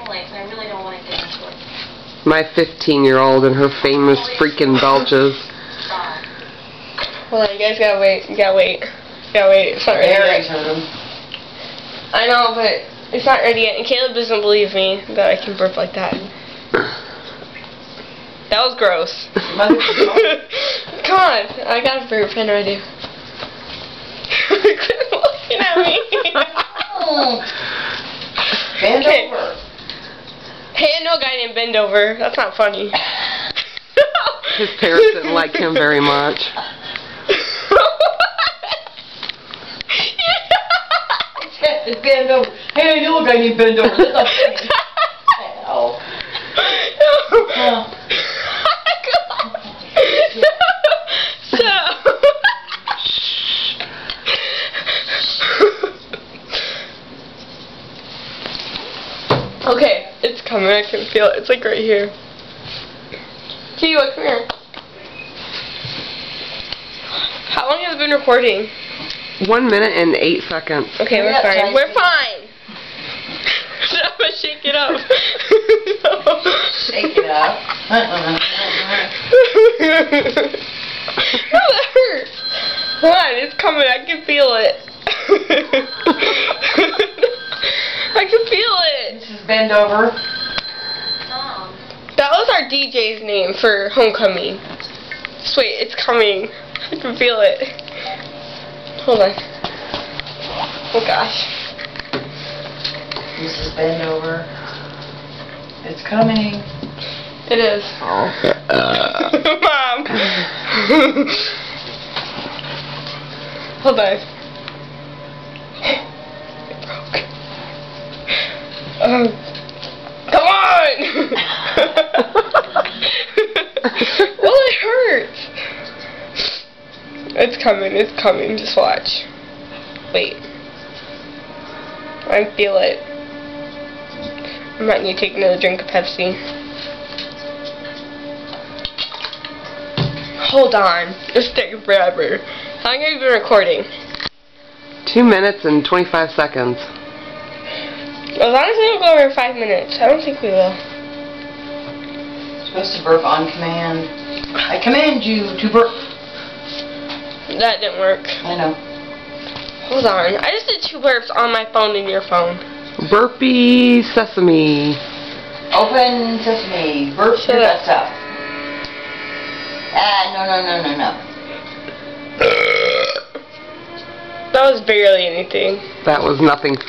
length. I really don't want to get into it. My 15-year-old and her famous freaking belches. Hold on, you guys gotta wait. You gotta wait. It's not ready yet. I know, but it's not ready yet. And Caleb doesn't believe me that I can burp like that. That was gross. Come on, I got a burp pen ready. Quit looking at me. Bend over. Hey, I know a guy named Bend Over. That's not funny. His parents didn't like him very much. It's Bend Over. Hey, I know a guy named Bend Over. That's not funny. Ow. Okay, it's coming. I can feel it. It's like right here. Kiwa, come here. How long have you been recording? 1 minute and 8 seconds. Okay, we're fine. We're fine. I'm gonna shake it up. Shake it up. That hurts. Come on, it's coming. I can feel it. I can feel it. This is Bend Over. That was our DJ's name for homecoming. Just wait, it's coming. I can feel it. Hold on. Oh gosh. This is Bend Over. It's coming. It is. Mom. Hold on. It broke. Come on! Well, it hurts. It's coming, just watch. Wait. I feel it. I might need to take another drink of Pepsi. Hold on. It's taking forever. How long have you been recording? 2 minutes and 25 seconds. As long as we don't go over 5 minutes. I don't think we will. You're supposed to burp on command. I command you to burp. That didn't work. I know. Hold on. I just did 2 burps on my phone and your phone. Burpee sesame. Open sesame. Burp your guts up. No. That was barely anything. That was nothing for